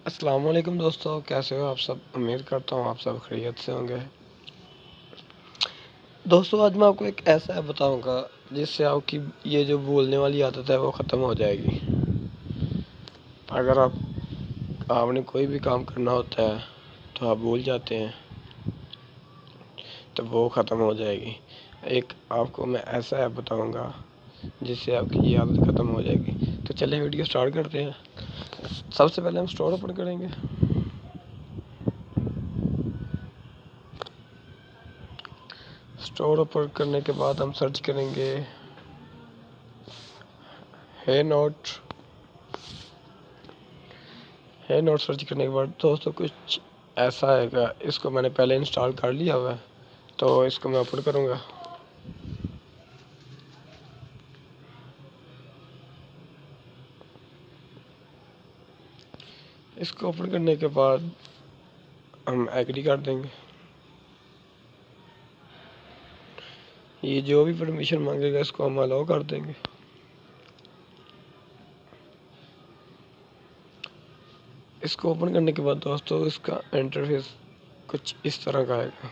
अस्सलाम वालेकुम दोस्तों, कैसे हो आप सब। उम्मीद करता हूँ आप सब खैरियत से होंगे। दोस्तों आज मैं आपको एक ऐसा ऐप बताऊंगा जिससे आपकी ये जो बोलने वाली आदत है वो ख़त्म हो जाएगी। अगर आपने कोई भी काम करना होता है तो आप भूल जाते हैं, तो वो ख़त्म हो जाएगी। एक आपको मैं ऐसा ऐप बताऊंगा जिससे आपकी ये आदत ख़त्म हो जाएगी। तो चलिए वीडियो स्टार्ट करते हैं। सबसे पहले हम स्टोर ओपन करेंगे। स्टोर ओपन करने के बाद हम सर्च करेंगे Heynote। सर्च करने के बाद दोस्तों कुछ ऐसा आएगा। इसको मैंने पहले इंस्टॉल कर लिया हुआ है, तो इसको मैं ओपन करूँगा। इसको ओपन करने के बाद हम एग्री कर देंगे। ये जो भी परमिशन मांगेगा इसको हम अलाउ कर देंगे। इसको ओपन करने के बाद दोस्तों इसका इंटरफेस कुछ इस तरह का आएगा।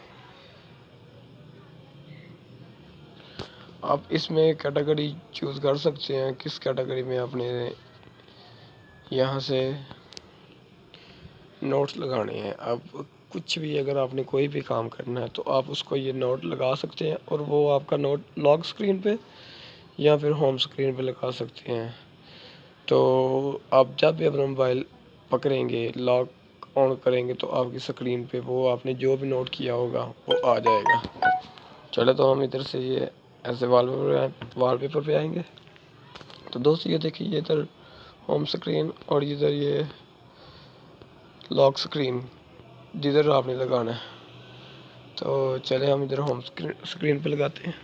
आप इसमें कैटेगरी चूज़ कर सकते हैं, किस कैटेगरी में आपने यहाँ से नोट्स लगाने हैं। अब कुछ भी अगर आपने कोई भी काम करना है तो आप उसको ये नोट लगा सकते हैं और वो आपका नोट लॉक स्क्रीन पे या फिर होम स्क्रीन पे लगा सकते हैं। तो आप जब भी अपना मोबाइल पकड़ेंगे, लॉक ऑन करेंगे तो आपकी स्क्रीन पे वो आपने जो भी नोट किया होगा वो आ जाएगा। चलो तो हम इधर से ये ऐसे वॉलपेपर पे आएंगे। तो दोस्तों ये देखिए, ये इधर होम स्क्रीन और इधर ये लॉक स्क्रीन जिधर आपने लगाना है। तो चले हम इधर होम स्क्रीन पे लगाते हैं।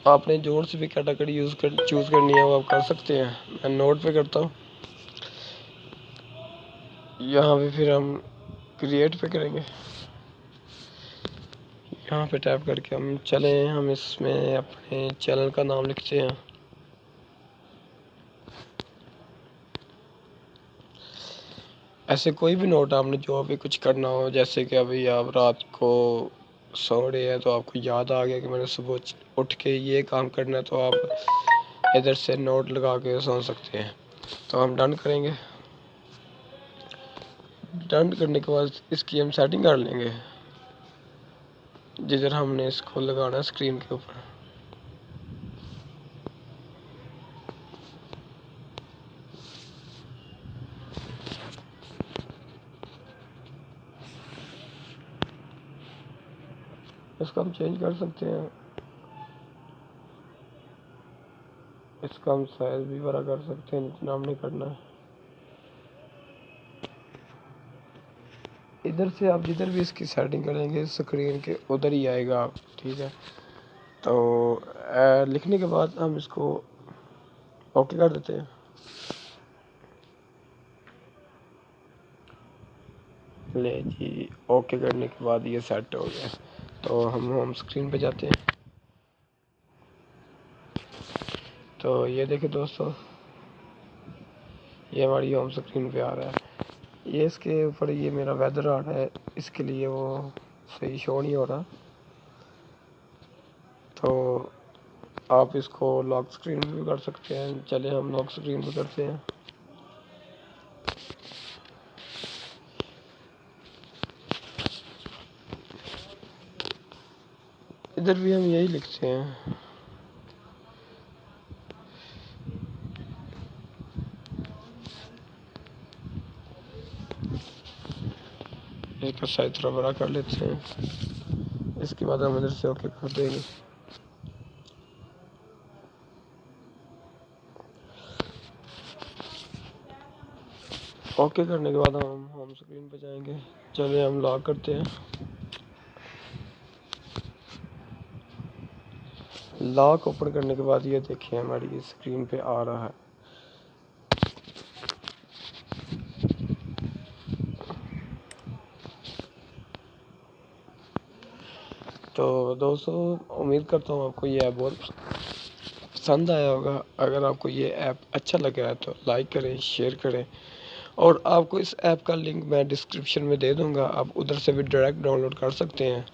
आपने जोर से भी कैटेगरी चूज़ करनी है वो आप कर सकते हैं। मैं नोट पे करता हूँ। यहाँ पे फिर हम क्रिएट पे करेंगे। यहाँ पे टैप करके हम इसमें अपने चैनल का नाम लिखते हैं। ऐसे कोई भी नोट आपने जो भी कुछ करना हो, जैसे कि अभी आप रात को सो रहे हैं तो आपको याद आ गया कि मैंने सुबह उठ के ये काम करना है, तो आप इधर से नोट लगा के सो सकते हैं। तो हम डन करेंगे। डन करने के बाद इसकी हम सेटिंग कर लेंगे जिधर हमने इसको लगाना है स्क्रीन के ऊपर। इसको हम चेंज कर सकते हैं। इसका हम साइज भी बड़ा कर सकते हैं जितना हमने करना है। इधर से आप जिधर भी इसकी सेटिंग करेंगे स्क्रीन के उधर ही आएगा। ठीक है, तो लिखने के बाद हम इसको ओके कर देते हैं। ले जी, ओके करने के बाद ये सेट हो गया। तो हम होम स्क्रीन पे जाते हैं। तो ये देखिए दोस्तों, ये हमारी होम स्क्रीन पे आ रहा है। ये इसके ऊपर ये मेरा वेदर आ रहा है, इसके लिए वो सही शो नहीं हो रहा। तो आप इसको लॉक स्क्रीन पे भी कर सकते हैं। चले हम लॉक स्क्रीन पे करते हैं। इधर भी हम यही लिखते हैं। एक साइज थोड़ा बड़ा कर लेते हैं। इसके बाद हम इधर से ओके कर देंगे। ओके करने के बाद हम होम स्क्रीन पे जाएंगे। चलिए हम लॉक करते हैं। लॉक ओपन करने के बाद ये देखिए हमारी स्क्रीन पे आ रहा है। तो दोस्तों उम्मीद करता हूँ आपको ये ऐप बहुत पसंद आया होगा। अगर आपको ये ऐप अच्छा लगा है तो लाइक करें, शेयर करें, और आपको इस ऐप का लिंक मैं डिस्क्रिप्शन में दे दूँगा, आप उधर से भी डायरेक्ट डाउनलोड कर सकते हैं।